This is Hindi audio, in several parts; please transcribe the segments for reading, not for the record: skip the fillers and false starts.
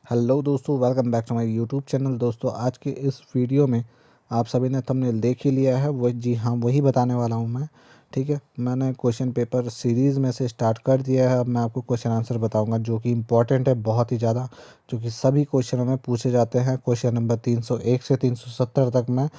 हेलो दोस्तों, welcome back to my YouTube channel. दोस्तों, आज के इस वीडियो में आप सभी ने थंबनेल देख ही लिया है। वही जी हाँ, वही बताने वाला हूँ मैं। ठीक है, मैंने क्वेश्चन पेपर सीरीज़ में से स्टार्ट कर दिया है। अब मैं आपको क्वेश्चन आंसर बताऊंगा जो कि इम्पोर्टेंट है बहुत ही ज़्यादा, जो कि सभी क्वेश्चनों में पूछे जाते हैं। क्वेश्चन नंबर 301 से 370 तक मैं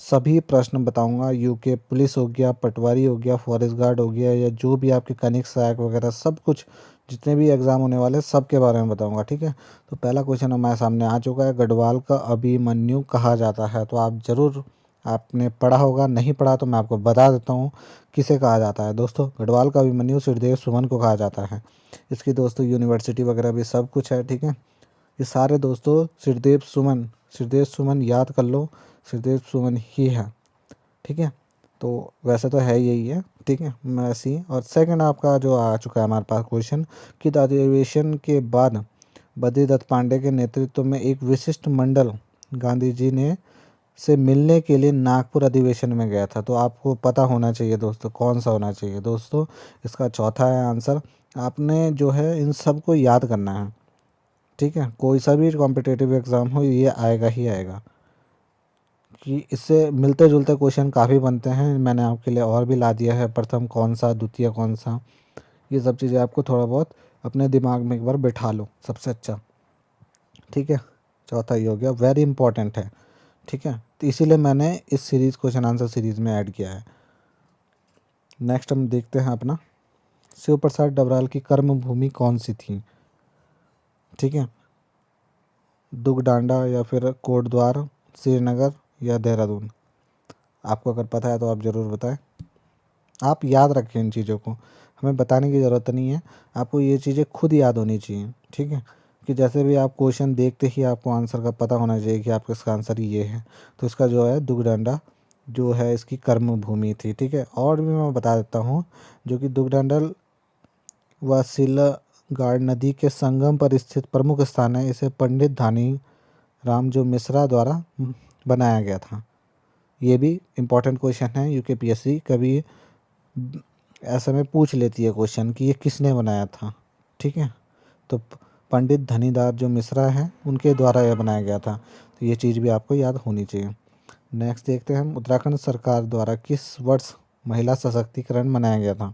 सभी प्रश्न बताऊंगा। यूके पुलिस हो गया, पटवारी हो गया, फॉरेस्ट गार्ड हो गया, या जो भी आपके खनिज सहायक वगैरह सब कुछ, जितने भी एग्ज़ाम होने वाले सब के बारे में बताऊंगा। ठीक है, तो पहला क्वेश्चन हमारे सामने आ चुका है। गढ़वाल का अभिमन्यु कहा जाता है। तो आप ज़रूर आपने पढ़ा होगा, नहीं पढ़ा तो मैं आपको बता देता हूँ किसे कहा जाता है। दोस्तों, गढ़वाल का अभिमन्यु सिरदेव सुमन को कहा जाता है। इसकी दोस्तों यूनिवर्सिटी वगैरह भी सब कुछ है। ठीक है, ये सारे दोस्तों सिरदेव सुमन याद कर लो, सिरदेव सुमन ही है। ठीक है, तो वैसे तो है यही है। ठीक है, ऐसे ही। और सेकंड आपका जो आ चुका है हमारे पास क्वेश्चन कि अधिवेशन के बाद बद्रीदत्त पांडे के नेतृत्व में एक विशिष्ट मंडल गांधी जी ने से मिलने के लिए नागपुर अधिवेशन में गया था। तो आपको पता होना चाहिए दोस्तों कौन सा होना चाहिए। दोस्तों, इसका चौथा है आंसर। आपने जो है इन सब को याद करना है। ठीक है, कोई सा भी कॉम्पिटेटिव एग्ज़ाम हो ये आएगा ही आएगा, कि इससे मिलते जुलते क्वेश्चन काफ़ी बनते हैं। मैंने आपके लिए और भी ला दिया है, प्रथम कौन सा, द्वितीय कौन सा। ये सब चीज़ें आपको थोड़ा बहुत अपने दिमाग में एक बार बैठा लो, सबसे अच्छा। ठीक है, चौथा ये हो गया, वेरी इंपॉर्टेंट है। ठीक है, तो इसीलिए मैंने इस सीरीज़ क्वेश्चन आंसर सीरीज़ में ऐड किया है। नेक्स्ट हम देखते हैं अपना, शिव प्रसाद डबराल की कर्म भूमि कौन सी थी। ठीक है, दुगडांडा या फिर कोटद्वार, श्रीनगर या देहरादून। आपको अगर पता है तो आप ज़रूर बताएं। आप याद रखें इन चीज़ों को, हमें बताने की ज़रूरत नहीं है, आपको ये चीज़ें खुद याद होनी चाहिए। ठीक है, कि जैसे भी आप क्वेश्चन देखते ही आपको आंसर का पता होना चाहिए कि आपका इसका आंसर ये है। तो इसका जो है दुगडंडा जो है इसकी कर्म भूमि थी। ठीक है, और भी मैं बता देता हूँ, जो कि दुगडंडल व सिलगाड़ नदी के संगम पर स्थित प्रमुख स्थान है। इसे पंडित धानी राम जो मिश्रा द्वारा बनाया गया था। ये भी इम्पोर्टेंट क्वेश्चन है, यूकेपीएससी कभी ऐसे में पूछ लेती है क्वेश्चन कि ये किसने बनाया था। ठीक है, तो पंडित धनीदार जो मिश्रा हैं उनके द्वारा यह बनाया गया था। तो ये चीज़ भी आपको याद होनी चाहिए। नेक्स्ट देखते हैं हम, उत्तराखंड सरकार द्वारा किस वर्ष महिला सशक्तिकरण मनाया गया था।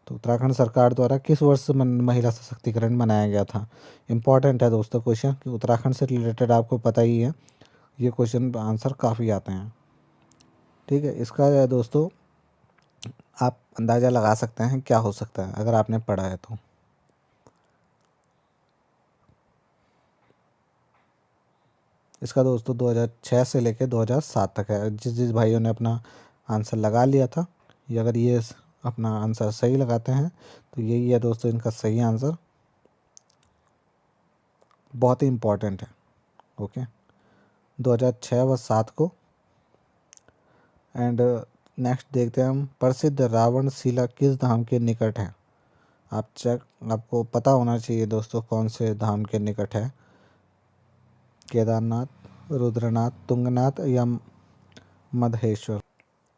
तो उत्तराखंड सरकार द्वारा किस वर्ष महिला सशक्तिकरण मनाया गया था। इम्पॉर्टेंट है दोस्तों क्वेश्चन, कि उत्तराखंड से रिलेटेड आपको पता ही है, ये क्वेश्चन आंसर काफ़ी आते हैं। ठीक है, इसका दोस्तों आप अंदाज़ा लगा सकते हैं क्या हो सकता है अगर आपने पढ़ा है तो। इसका दोस्तों 2006 से लेकर 2007 तक है। जिस जिस भाइयों ने अपना आंसर लगा लिया था, ये अगर ये अपना आंसर सही लगाते हैं तो यही है दोस्तों इनका सही आंसर। बहुत ही इम्पोर्टेंट है। ओके, 2006 व 7 को। एंड नेक्स्ट देखते हैं हम, प्रसिद्ध रावण शिला किस धाम के निकट है। आपको पता होना चाहिए दोस्तों कौन से धाम के निकट है। केदारनाथ, रुद्रनाथ, तुंगनाथ या मधेश्वर।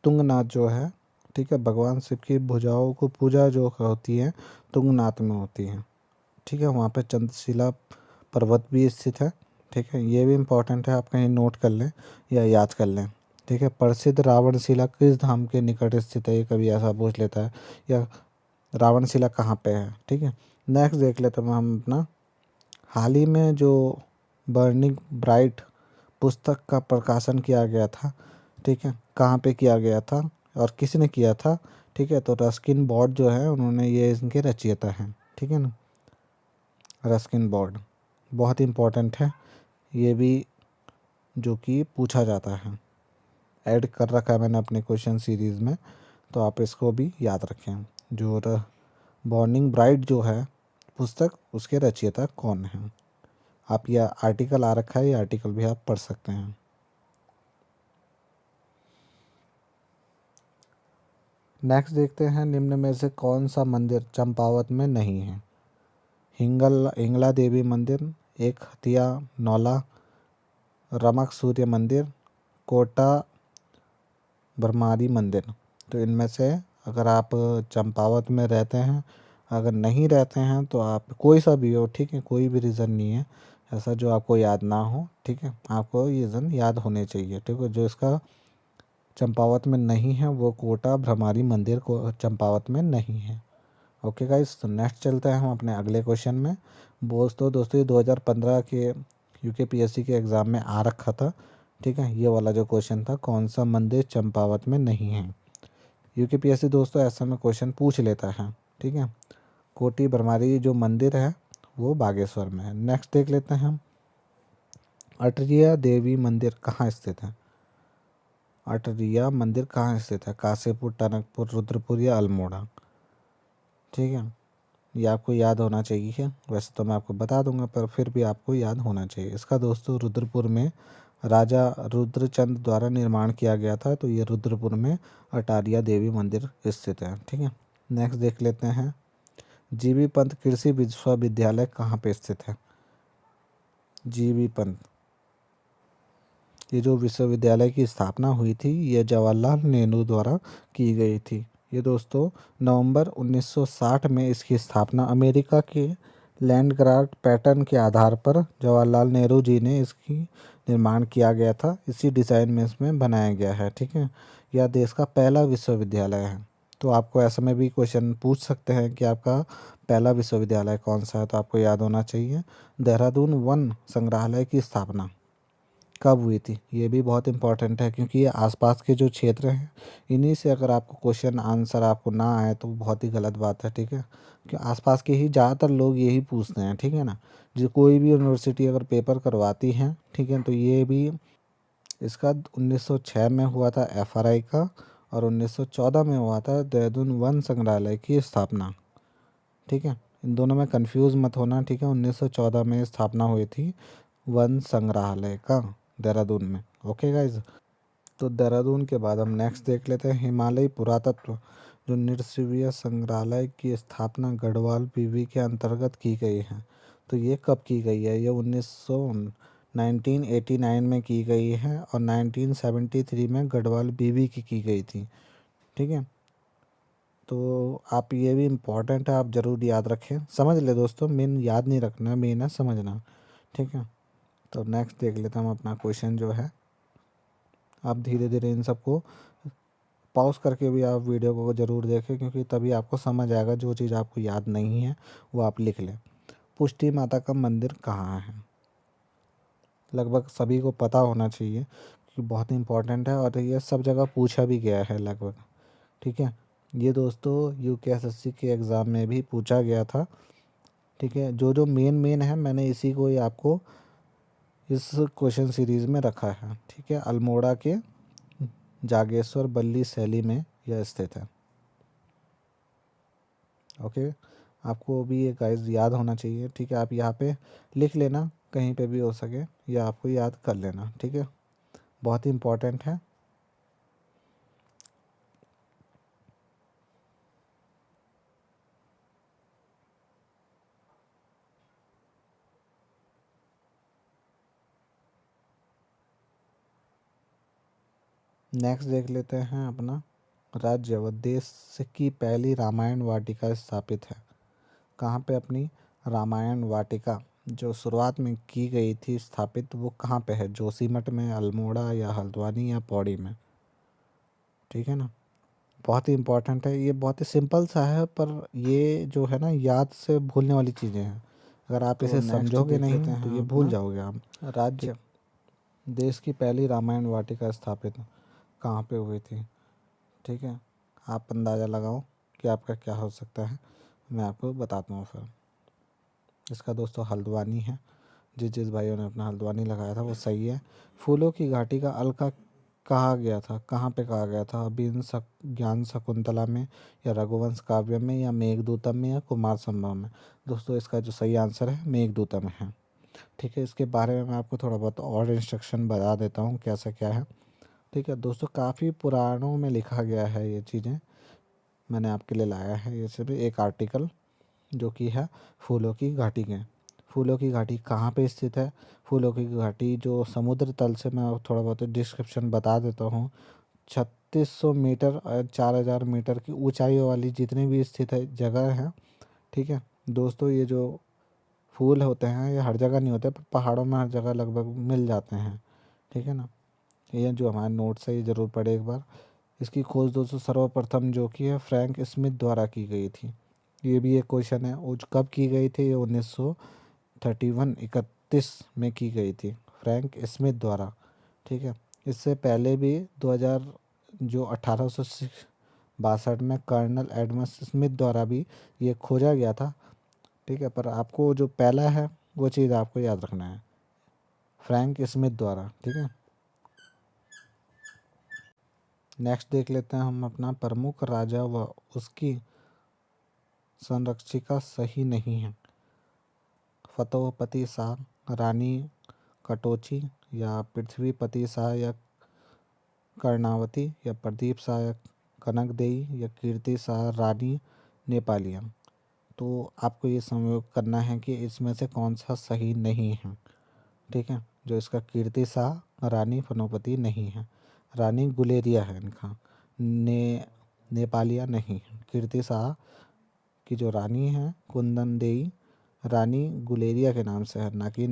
तुंगनाथ जो है, ठीक है, भगवान शिव की भुजाओं को पूजा जो होती है तुंगनाथ में होती है। ठीक है, वहाँ पे चंद्रशिला पर्वत भी स्थित है। ठीक है, ये भी इम्पोर्टेंट है, आप कहीं नोट कर लें या याद कर लें। ठीक है, प्रसिद्ध रावणशिला किस धाम के निकट स्थित है, ये कभी ऐसा पूछ लेता है, या रावणशिला कहाँ पे है। ठीक है, नेक्स्ट देख लेते हैं हम अपना, हाल ही में जो बर्निंग ब्राइट पुस्तक का प्रकाशन किया गया था, ठीक है, कहाँ पे किया गया था और किसने किया था। ठीक है, तो रस्किन बॉर्ड जो है उन्होंने ये इनके रचयिता हैं। ठीक है ना, रस्किन बॉर्ड बहुत इम्पोर्टेंट है, ये भी जो कि पूछा जाता है। ऐड कर रखा है मैंने अपने क्वेश्चन सीरीज़ में, तो आप इसको भी याद रखें। जो बॉर्निंग ब्राइट जो है पुस्तक, उसके रचयिता कौन हैं। आप यह आर्टिकल आ रखा है, ये आर्टिकल भी आप पढ़ सकते हैं। नेक्स्ट देखते हैं, निम्न में से कौन सा मंदिर चंपावत में नहीं है। हिंगला देवी मंदिर, एक हथिया नौला, रमक सूर्य मंदिर, कोटा ब्रह्मादी मंदिर। तो इनमें से अगर आप चंपावत में रहते हैं, अगर नहीं रहते हैं तो आप कोई सा भी हो, ठीक है, कोई भी रीज़न नहीं है, ऐसा जो आपको याद ना हो, ठीक है। आपको ये जन याद होने चाहिए, ठीक है। जो इसका चंपावत में नहीं है वो कोटा भ्रमारी मंदिर को चंपावत में नहीं है। ओके गाइस, तो नेक्स्ट चलते हैं हम अपने अगले क्वेश्चन में। दोस्तों ये 2015 के यूकेपीएससी के एग्ज़ाम में आ रखा था, ठीक है। ये वाला जो क्वेश्चन था, कौन सा मंदिर चंपावत में नहीं है। यूकेपीएससी दोस्तों ऐसा में क्वेश्चन पूछ लेता है, ठीक है। कोटी भ्रमारी जो मंदिर है वो बागेश्वर में है। नेक्स्ट देख लेते हैं हम, अटरिया देवी मंदिर कहाँ स्थित है। अटरिया मंदिर कहाँ स्थित है, काशीपुर, टनकपुर, रुद्रपुर या अल्मोड़ा, ठीक है। ये आपको याद होना चाहिए। वैसे तो मैं आपको बता दूंगा पर फिर भी आपको याद होना चाहिए। इसका दोस्तों रुद्रपुर में राजा रुद्रचंद द्वारा निर्माण किया गया था। तो ये रुद्रपुर में अटारिया देवी मंदिर स्थित है, ठीक है। नेक्स्ट देख लेते हैं, जीबी पंत कृषि विश्वविद्यालय कहाँ पे स्थित है। जीबी पंत, ये जो विश्वविद्यालय की स्थापना हुई थी ये जवाहरलाल नेहरू द्वारा की गई थी। ये दोस्तों नवंबर 1960 में इसकी स्थापना अमेरिका के लैंड ग्रांट पैटर्न के आधार पर जवाहरलाल नेहरू जी ने इसकी निर्माण किया गया था। इसी डिज़ाइन में इसमें बनाया गया है, ठीक है। यह देश का पहला विश्वविद्यालय है। तो आपको ऐसे में भी क्वेश्चन पूछ सकते हैं कि आपका पहला विश्वविद्यालय कौन सा है। तो आपको याद होना चाहिए, देहरादून वन संग्रहालय की स्थापना कब हुई थी। ये भी बहुत इंपॉर्टेंट है क्योंकि ये आसपास के जो क्षेत्र हैं इन्हीं से अगर आपको क्वेश्चन आंसर आपको ना आए तो बहुत ही गलत बात है, ठीक है। कि आसपास के ही ज़्यादातर लोग यही पूछते हैं, ठीक है ना। जो कोई भी यूनिवर्सिटी अगर पेपर करवाती है, ठीक है, तो ये भी इसका 1906 में हुआ था एफआरआई का, और 1914 में हुआ था देहरादून वन संग्रहालय की स्थापना, ठीक है। इन दोनों में कंफ्यूज मत होना, ठीक है। 1914 में स्थापना हुई थी वन संग्रहालय का देहरादून में। ओके गाइज, तो देहरादून के बाद हम नेक्स्ट देख लेते हैं, हिमालयी पुरातत्व जो नृसिंह संग्रहालय की स्थापना गढ़वाल पीवी के अंतर्गत की गई है। तो ये कब की गई है, ये 1989 में की गई है और 1973 में गढ़वाल बीवी की गई थी, ठीक है। तो आप ये भी इम्पोर्टेंट है, आप ज़रूर याद रखें। समझ ले दोस्तों, मेन याद नहीं रखना, मेन है समझना, ठीक है। तो नेक्स्ट देख लेते हैं हम अपना क्वेश्चन जो है। आप धीरे धीरे इन सबको पॉज करके भी आप वीडियो को ज़रूर देखें क्योंकि तभी आपको समझ आएगा। जो चीज़ आपको याद नहीं है वो आप लिख लें। पुष्टि माता का मंदिर कहाँ है, लगभग सभी को पता होना चाहिए कि बहुत इंपॉर्टेंट है और ये सब जगह पूछा भी गया है लगभग, ठीक है। ये दोस्तों यूकेएसएससी के एग्ज़ाम में भी पूछा गया था, ठीक है। जो जो मेन है मैंने इसी को ही आपको इस क्वेश्चन सीरीज़ में रखा है, ठीक है। अल्मोड़ा के जागेश्वर बल्ली शैली में यह स्थित है। ओके, आपको भी ये गाइस याद होना चाहिए, ठीक है। आप यहाँ पे लिख लेना कहीं पे भी हो सके या आपको याद कर लेना, ठीक है। बहुत ही इम्पोर्टेंट है। नेक्स्ट देख लेते हैं अपना, राज्य व देश की पहली रामायण वाटिका स्थापित है कहाँ पे। अपनी रामायण वाटिका जो शुरुआत में की गई थी स्थापित, वो कहाँ पे है, जोशीमठ में, अल्मोड़ा या हल्द्वानी या पौड़ी में, ठीक है ना। बहुत ही इम्पोर्टेंट है, ये बहुत ही सिंपल सा है पर ये जो है ना याद से भूलने वाली चीज़ें हैं। अगर आप इसे समझोगे नहीं तो ये भूल जाओगे आप। राज्य देश की पहली रामायण वाटिका स्थापित कहाँ पे हुई थी, ठीक है। आप अंदाज़ा लगाओ कि आपका क्या हो सकता है, मैं आपको बताता हूँ फिर। इसका दोस्तों हल्द्वानी है। जिस भाइयों ने अपना हल्द्वानी लगाया था वो सही है। फूलों की घाटी का अलका कहा गया था, कहाँ पे कहा गया था, ज्ञान शकुंतला में या रघुवंश काव्य में या मेघदूतम में या कुमार संभव में। दोस्तों इसका जो सही आंसर है मेघदूतम है, ठीक है। इसके बारे में मैं आपको थोड़ा बहुत और इंस्ट्रक्शन बता देता हूँ कैसा क्या है, ठीक है। दोस्तों काफ़ी पुराणों में लिखा गया है ये चीज़ें, मैंने आपके लिए लाया है ये सिर्फ एक आर्टिकल जो कि है फूलों की घाटी के। फूलों की घाटी कहाँ पे स्थित है, फूलों की घाटी जो समुद्र तल से, मैं थोड़ा बहुत डिस्क्रिप्शन बता देता हूँ। 3600 मीटर और 4000 मीटर की ऊंचाई वाली जितनी भी स्थित है जगह है, ठीक है। दोस्तों ये जो फूल होते हैं ये हर जगह नहीं होते, पर पहाड़ों में हर जगह लगभग मिल जाते हैं, ठीक है ना। ये जो हमारे नोट्स है ये ज़रूर पढ़े एक बार। इसकी खोज दोस्तों सर्वप्रथम जो की है फ्रैंक स्मिथ द्वारा की गई थी। ये भी एक क्वेश्चन है, वो कब की गई थी, ये 1931 में की गई थी फ्रैंक स्मिथ द्वारा, ठीक है। इससे पहले भी 2000 जो 1862 में कर्नल एडम्स स्मिथ द्वारा भी ये खोजा गया था, ठीक है। पर आपको जो पहला है वो चीज़ आपको याद रखना है, फ्रैंक स्मिथ द्वारा, ठीक है। नेक्स्ट देख लेते हैं हम अपना प्रमुख राजा व उसकी संरक्षिका सही नहीं है। फतेहपति शाह, रानी कटोची या पृथ्वीपति शाह या कर्णावती या प्रदीप शाह या कनकदेई या कीर्ति शाह रानी नेपालियन। तो आपको ये संयोग करना है कि इसमें से कौन सा सही नहीं है, ठीक है। जो इसका कीर्ति शाह रानी फनोपति नहीं है, रानी गुलेरिया है इनका, नेपालिया नहीं है। कीर्ति शाह की जो रानी है कुंदन देई रानी गुलेरिया के नाम से है, ना कि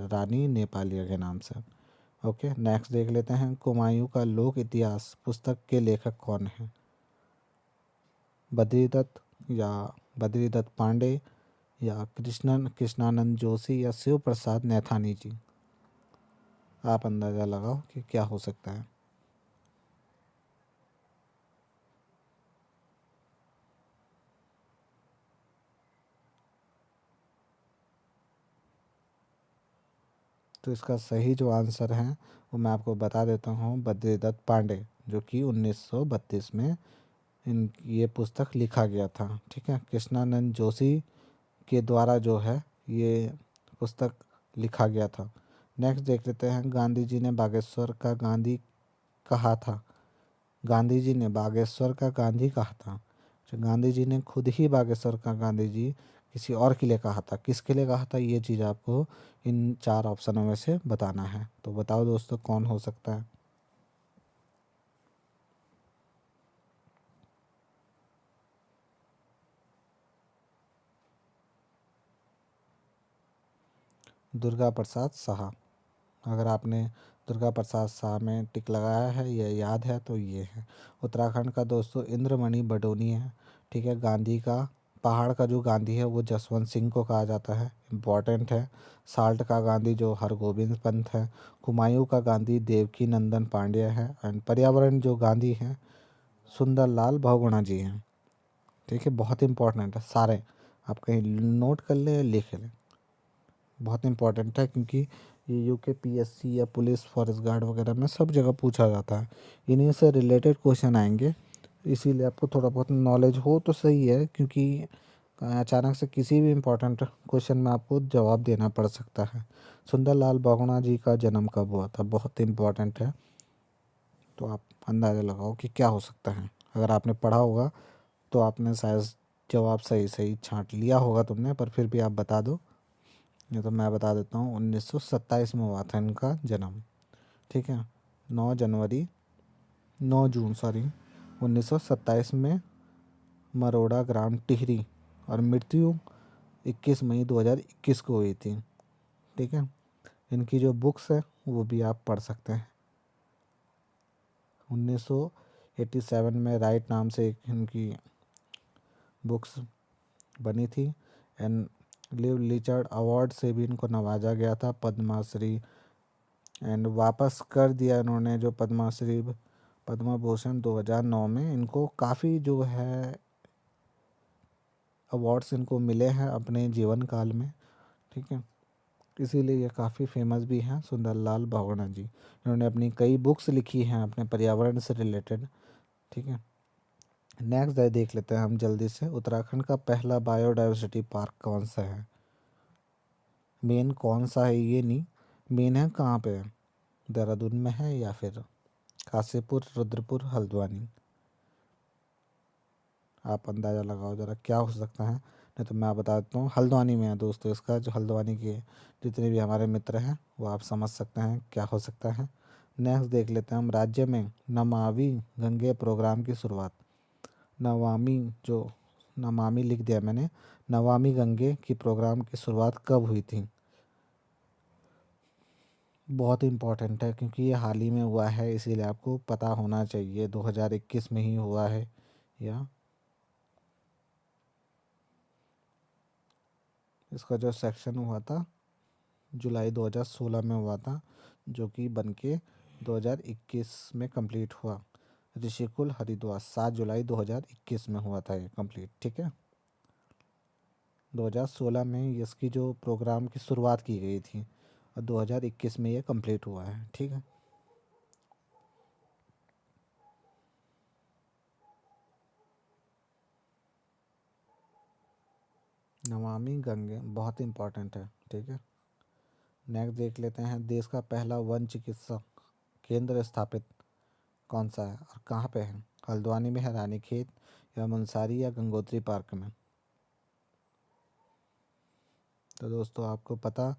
रानी नेपालिया के नाम से। ओके, नेक्स्ट देख लेते हैं कुमायूं का लोक इतिहास पुस्तक के लेखक कौन है। बद्रीदत्त या बद्रीदत्त पांडे या कृष्णानंद जोशी या शिव प्रसाद नैथानी जी। आप अंदाज़ा लगाओ कि क्या हो सकता है। तो इसका सही जो आंसर है वो मैं आपको बता देता हूँ, बद्रीदत्त पांडे, जो कि 1932 में इन ये पुस्तक लिखा गया था, ठीक है। कृष्णानंद जोशी के द्वारा जो है ये पुस्तक लिखा गया था। नेक्स्ट देख लेते हैं गांधी जी ने बागेश्वर का गांधी कहा था। गांधी जी ने बागेश्वर का गांधी कहा था, तो गांधी जी ने खुद ही बागेश्वर का गांधी जी किसी और के लिए कहा था, किसके लिए कहा था ये चीज़ आपको इन 4 ऑप्शनों में से बताना है। तो बताओ दोस्तों कौन हो सकता है। दुर्गा प्रसाद शाह। अगर आपने दुर्गा प्रसाद शाह में टिक लगाया है या याद है तो ये है। उत्तराखंड का दोस्तों इंद्रमणि बडोनी है, ठीक है। गांधी का पहाड़ का जो गांधी है वो जसवंत सिंह को कहा जाता है, इम्पॉर्टेंट है। साल्ट का गांधी जो हरगोविंद पंत है। हुमायूं का गांधी देवकी नंदन पांड्य है। एंड पर्यावरण जो गांधी हैं सुंदरलाल बहुगुणा जी हैं, ठीक है। बहुत इंपॉर्टेंट है सारे, आप कहीं नोट कर लें या लिख लें, बहुत इंपॉर्टेंट है क्योंकि ये यूके पीएससी या पुलिस फॉरेस्ट गार्ड वगैरह में सब जगह पूछा जाता है। इन्हीं से रिलेटेड क्वेश्चन आएंगे, इसीलिए आपको थोड़ा बहुत नॉलेज हो तो सही है, क्योंकि अचानक से किसी भी इम्पोर्टेंट क्वेश्चन में आपको जवाब देना पड़ सकता है। सुंदरलाल बहुगुणा जी का जन्म कब हुआ था, बहुत इम्पोर्टेंट है। तो आप अंदाज़ा लगाओ कि क्या हो सकता है। अगर आपने पढ़ा होगा तो आपने शायद जवाब सही सही छांट लिया होगा तुमने, पर फिर भी आप बता दो। ये तो मैं बता देता हूँ, 1927 में हुआ था इनका जन्म, ठीक है। 9 जनवरी 9 जून सॉरी 1927 में मरोड़ा ग्राम टिहरी, और मृत्यु 21 मई 2021 को हुई थी, ठीक है। इनकी जो बुक्स है वो भी आप पढ़ सकते हैं। 1987 में राइट नाम से एक इनकी बुक्स बनी थी। एंड लिव लिचर्ड अवार्ड से भी इनको नवाजा गया था, पद्माश्री, एंड वापस कर दिया इन्होंने जो पद्माश्री पद्म भूषण 2009 में। इनको काफ़ी जो है अवार्ड्स इनको मिले हैं अपने जीवन काल में, ठीक है। इसीलिए ये काफ़ी फेमस भी हैं सुंदरलाल बहुगुणा जी। इन्होंने अपनी कई बुक्स लिखी हैं अपने पर्यावरण से रिलेटेड, ठीक है। नेक्स्ट देख लेते हैं हम जल्दी से, उत्तराखंड का पहला बायोडाइवर्सिटी पार्क कौन सा है। मेन कौन सा है ये नहीं, मेन है कहाँ पे है, देहरादून में है या फिर काशीपुर, रुद्रपुर, हल्द्वानी। आप अंदाज़ा लगाओ ज़रा क्या हो सकता है, नहीं तो मैं बता देता हूँ हल्द्वानी में है दोस्तों इसका। जो हल्द्वानी के जितने भी हमारे मित्र हैं वो आप समझ सकते हैं क्या हो सकता है। नेक्स्ट देख लेते हैं हम, राज्य में नमामि गंगे प्रोग्राम की शुरुआत, नमामि जो नमामि लिख दिया मैंने। नमामि गंगे की प्रोग्राम की शुरुआत कब हुई थी? बहुत इम्पोर्टेंट है क्योंकि ये हाल ही में हुआ है, इसीलिए आपको पता होना चाहिए 2021 में ही हुआ है या इसका जो सेक्शन हुआ था जुलाई 2016 में हुआ था, जो कि बनके 2021 में कंप्लीट हुआ। ऋषिकुल हरिद्वार 7 जुलाई 2021 में हुआ था ये कंप्लीट। ठीक है, 2016 में इसकी जो प्रोग्राम की शुरुआत की गई थी और 2021 में ये कंप्लीट हुआ है। ठीक है, नमामि गंगे बहुत इम्पोर्टेंट है। ठीक है, नेक्स्ट देख लेते हैं। देश का पहला वन चिकित्सा केंद्र स्थापित कौन सा है और कहाँ पे है? हल्द्वानी में है, रानीखेत या मुनस्यारी या गंगोत्री पार्क में? तो दोस्तों आपको पता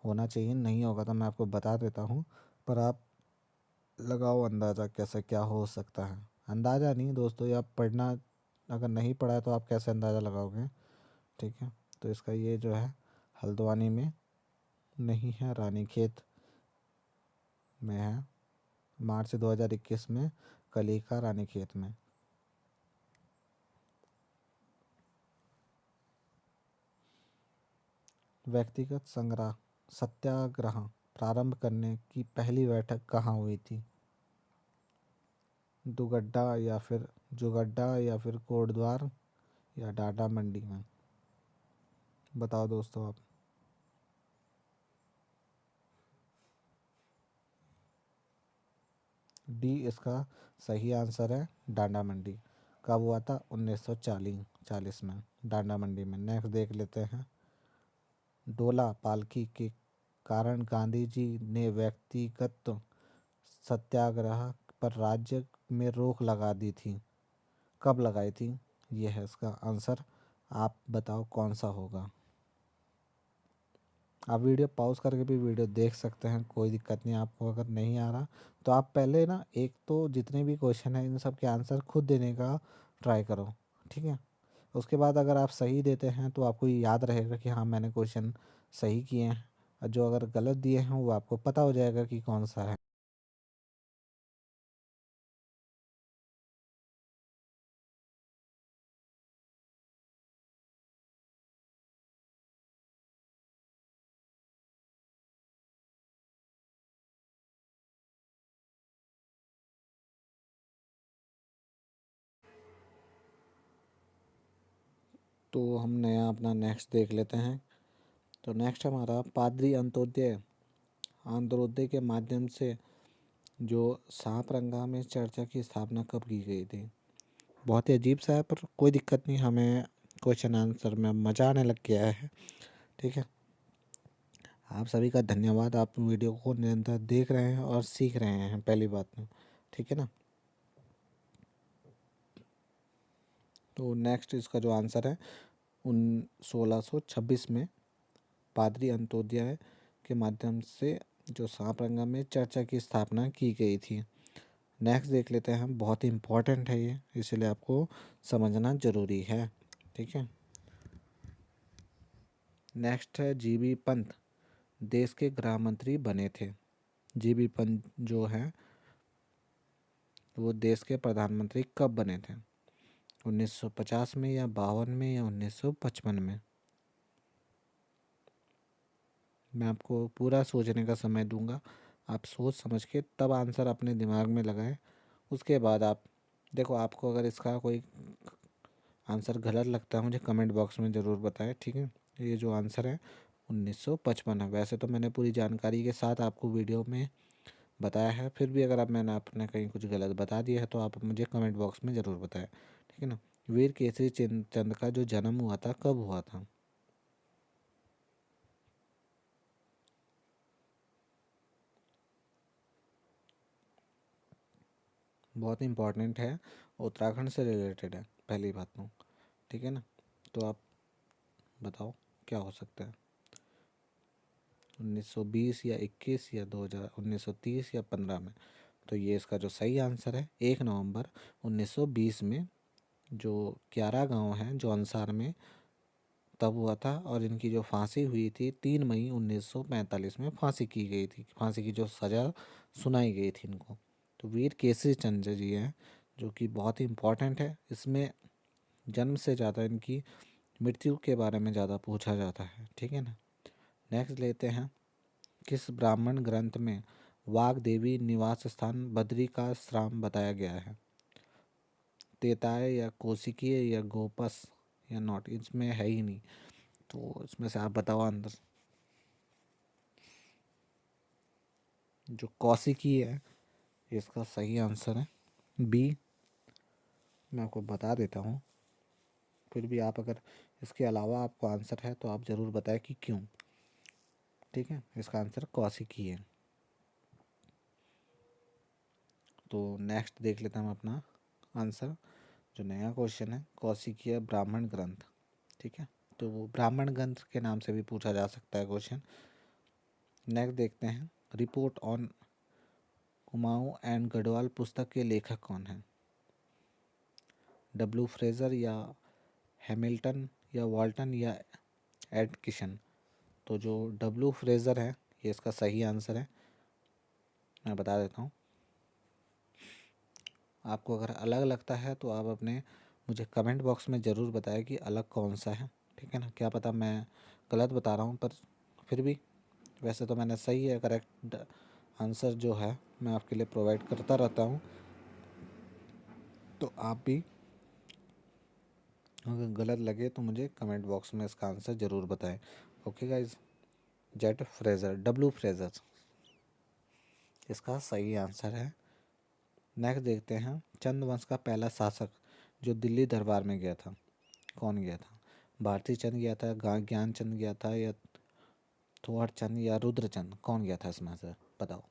होना चाहिए, नहीं होगा तो मैं आपको बता देता हूँ, पर आप लगाओ अंदाज़ा कैसे क्या हो सकता है। अंदाज़ा नहीं दोस्तों, ये आप पढ़ना, अगर नहीं पढ़ा है तो आप कैसे अंदाज़ा लगाओगे? ठीक है, तो इसका ये जो है हल्द्वानी में नहीं है, रानीखेत में है। मार्च 2021 में कलिका रानीखेत में। व्यक्तिगत संग्रह सत्याग्रह प्रारंभ करने की पहली बैठक कहाँ हुई थी? दुगड्डा या फिर जुगड्डा या फिर कोटद्वार या डाडा मंडी में? बताओ दोस्तों आप। डी इसका सही आंसर है, डांडा मंडी। कब हुआ था? 1940 में डांडा मंडी में। नेक्स्ट देख लेते हैं। डोला पालकी के कारण गांधी जी ने व्यक्तिगत सत्याग्रह पर राज्य में रोक लगा दी थी। कब लगाई थी? यह है इसका आंसर। आप बताओ कौन सा होगा। आप वीडियो पॉज करके भी वीडियो देख सकते हैं, कोई दिक्कत नहीं। आपको अगर नहीं आ रहा तो आप पहले ना एक तो जितने भी क्वेश्चन हैं इन सब के आंसर खुद देने का ट्राई करो। ठीक है, उसके बाद अगर आप सही देते हैं तो आपको ये याद रहेगा कि हाँ मैंने क्वेश्चन सही किए हैं, और जो अगर गलत दिए हैं वो आपको पता हो जाएगा कि कौन सा है। तो हम नया अपना नेक्स्ट देख लेते हैं। तो नेक्स्ट हमारा पादरी अंत्योदय अंत्योदय के माध्यम से जो सांपरंगा में चर्चा की स्थापना कब की गई थी? बहुत ही अजीब सा है पर कोई दिक्कत नहीं, हमें क्वेश्चन आंसर में मज़ा आने लग गया है। ठीक है, आप सभी का धन्यवाद, आप वीडियो को निरंतर देख रहे हैं और सीख रहे हैं पहली बात में। ठीक है ना, तो नेक्स्ट इसका जो आंसर है उन 1626 में पादरी अंत्योदय के माध्यम से जो सांपरंगा में चर्चा की स्थापना की गई थी। नेक्स्ट देख लेते हैं हम, बहुत ही इम्पोर्टेंट है ये, इसलिए आपको समझना ज़रूरी है। ठीक है, नेक्स्ट है जीबी पंत देश के गृह मंत्री बने थे। जीबी पंत जो है वो देश के प्रधानमंत्री कब बने थे? 1950 में या 52 में या 1955 में? मैं आपको पूरा सोचने का समय दूंगा, आप सोच समझ के तब आंसर अपने दिमाग में लगाएं। उसके बाद आप देखो, आपको अगर इसका कोई आंसर गलत लगता है मुझे कमेंट बॉक्स में ज़रूर बताएं। ठीक है, ये जो आंसर है 1955 है। वैसे तो मैंने पूरी जानकारी के साथ आपको वीडियो में बताया है, फिर भी अगर आप मैंने आपने कहीं कुछ गलत बता दिया है तो आप मुझे कमेंट बॉक्स में ज़रूर बताएं। ठीक है ना। वीर केसरी चंद का जो जन्म हुआ था कब हुआ था? बहुत इंपॉर्टेंट है, उत्तराखंड से रिलेटेड है पहली बात तो। ठीक है ना, तो आप बताओ क्या हो सकता है? 1920 या 21 या 2000, 1930 या 15 में? तो ये इसका जो सही आंसर है 1 नवंबर 1920 में जो 11 गांव हैं जौनसार में तब हुआ था, और इनकी जो फांसी हुई थी 3 मई 1945 में फांसी की गई थी। फांसी की जो सज़ा सुनाई गई थी इनको। तो वीर केसरी चंद्र जी हैं, जो कि बहुत ही इम्पोर्टेंट है। इसमें जन्म से ज़्यादा इनकी मृत्यु के बारे में ज़्यादा पूछा जाता है, ठीक है ना। नेक्स्ट लेते हैं, किस ब्राह्मण ग्रंथ में वाग देवी निवास स्थान बद्री का श्राम बताया गया है? तेताय या कौशिकीय या गोपस या नॉट? इसमें है ही नहीं, तो इसमें से आप बताओ आंसर। जो कौशिकीय है इसका सही आंसर है बी। मैं आपको बता देता हूँ, फिर भी आप अगर इसके अलावा आपको आंसर है तो आप ज़रूर बताएं कि क्यों। ठीक है, इसका आंसर कौशिकीय है। तो नेक्स्ट देख लेते हैं हम अपना आंसर। जो नया क्वेश्चन है, कौशिकीय ब्राह्मण ग्रंथ, ठीक है, तो वो ब्राह्मण ग्रंथ के नाम से भी पूछा जा सकता है क्वेश्चन। नेक्स्ट देखते हैं, report on Kumaon and Garhwal पुस्तक के लेखक कौन हैं? डब्ल्यू फ्रेजर या हैमिल्टन या वॉल्टन या एडकिशन? तो जो डब्ल्यू फ्रेजर है ये इसका सही आंसर है। मैं बता देता हूँ, आपको अगर अलग लगता है तो आप अपने मुझे कमेंट बॉक्स में ज़रूर बताएं कि अलग कौन सा है, ठीक है ना। क्या पता मैं गलत बता रहा हूँ, पर फिर भी वैसे तो मैंने सही है, करेक्ट आंसर जो है मैं आपके लिए प्रोवाइड करता रहता हूँ। तो आप भी अगर गलत लगे तो मुझे कमेंट बॉक्स में इसका आंसर ज़रूर बताएं। Okay guys, jet Fraser, W Fraser इसका सही आंसर है। नेक्स्ट देखते हैं, चंद वंश का पहला शासक जो दिल्ली दरबार में गया था, कौन गया था? भारती चंद गया था, ज्ञान चंद गया था, या थोहर चंद या रुद्र चंद? कौन गया था इसमें से, बताओ।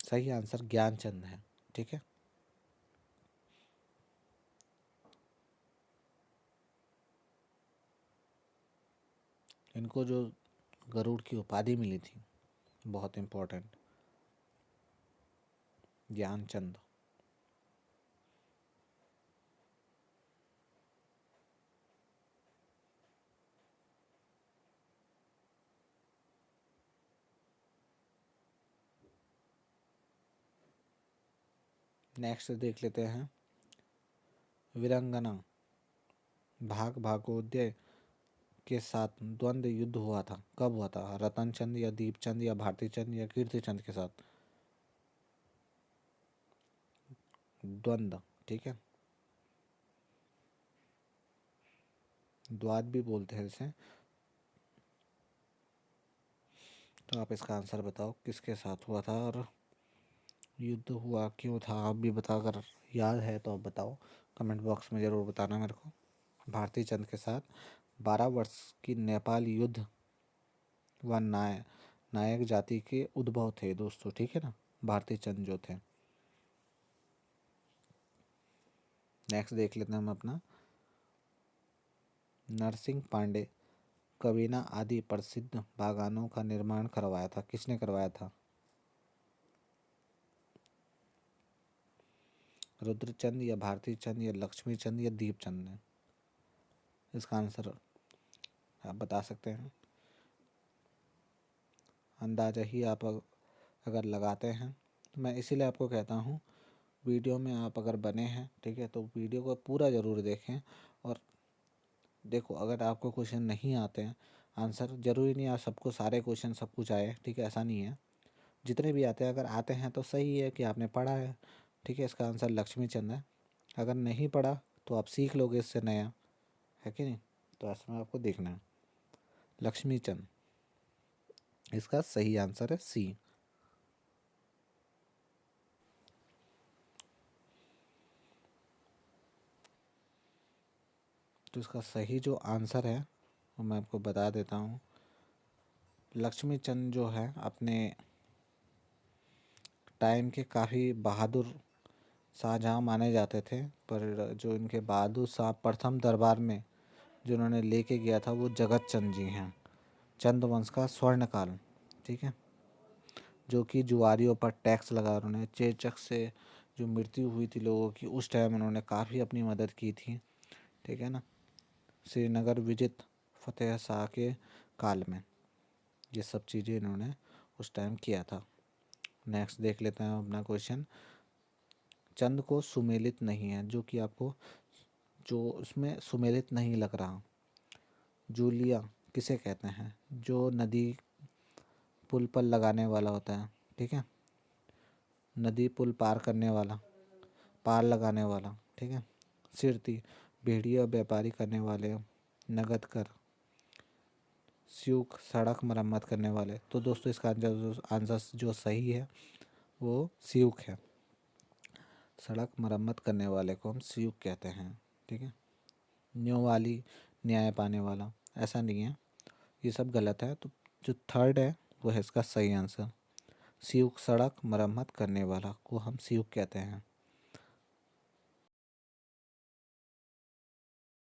सही आंसर ज्ञानचंद है, ठीक है। इनको जो गरुड़ की उपाधि मिली थी, बहुत इम्पोर्टेंट, ज्ञानचंद। नेक्स्ट देख लेते हैं, वीरंगना भाग भागोदय के साथ द्वंद्व युद्ध हुआ था, कब हुआ था? रतन चंद या दीपचंद या भारती चंद या कीर्ति चंद के साथ? द्वंद्व, ठीक है, द्वाद भी बोलते हैं इसे। तो आप इसका आंसर बताओ, किसके साथ हुआ था और युद्ध हुआ क्यों था? आप भी बताओ, अगर याद है तो आप बताओ, कमेंट बॉक्स में ज़रूर बताना मेरे को। भारती चंद के साथ 12 वर्ष की नेपाल युद्ध व नायक जाति के उद्भव थे दोस्तों, ठीक है ना, भारती चंद जो थे। नेक्स्ट देख लेते हैं हम अपना, नरसिंह पांडे कबीना आदि प्रसिद्ध बागानों का निर्माण करवाया था, किसने करवाया था? रुद्रचंद या भारती चंद या लक्ष्मी चंद या दीपचंद ने? इसका आंसर आप बता सकते हैं, अंदाज़ा ही आप अगर लगाते हैं तो मैं इसीलिए आपको कहता हूँ, वीडियो में आप अगर बने हैं, ठीक है, तो वीडियो को पूरा ज़रूर देखें। और देखो, अगर आपको क्वेश्चन नहीं आते हैं, आंसर ज़रूरी नहीं आप सबको सारे क्वेश्चन सब कुछ आए, ठीक है, ऐसा नहीं है। जितने भी आते हैं, अगर आते हैं तो सही है कि आपने पढ़ा है, ठीक है। इसका आंसर लक्ष्मी चंद है। अगर नहीं पढ़ा तो आप सीख लोगे इससे नया, है कि नहीं। तो ऐसे में आपको देखना है, लक्ष्मी चंद इसका सही आंसर है सी। तो इसका सही जो आंसर है वो मैं आपको बता देता हूँ, लक्ष्मी चंद जो है अपने टाइम के काफ़ी बहादुर शाहजहाँ माने जाते थे, पर जो इनके बहादुर शाह प्रथम दरबार में जिन्होंने लेके गया था वो जगत चंद जी हैं। चंद वंश का स्वर्णकाल, ठीक है, जो कि जुआरियों पर टैक्स लगा उन्होंने, चेचक से जो मृत्यु हुई थी लोगों की उस टाइम उन्होंने काफ़ी अपनी मदद की थी, ठीक है ना। श्रीनगर विजित फतेह शाह के काल में ये सब चीज़ें इन्होंने उस टाइम किया था। नेक्स्ट देख लेते हैं अपना क्वेश्चन। चंद को सुमेलित नहीं है, जो कि आपको जो उसमें सुमेलित नहीं लग रहा। जूलिया किसे कहते हैं? जो नदी पुल पर लगाने वाला होता है, ठीक है, नदी पुल पार करने वाला, पार लगाने वाला, ठीक है। सिरती भेड़िया व्यापारी करने वाले, नगद कर, स्यूक सड़क मरम्मत करने वाले। तो दोस्तों इसका आंसर जो सही है वो स्यूक है। सड़क मरम्मत करने वाले को हम स्यूक कहते हैं, ठीक है। न्यो वाली न्याय पाने वाला, ऐसा नहीं है, ये सब गलत है। तो जो थर्ड है वो है इसका सही आंसर। स्यूक सड़क मरम्मत करने वाला को हम स्यूक कहते हैं।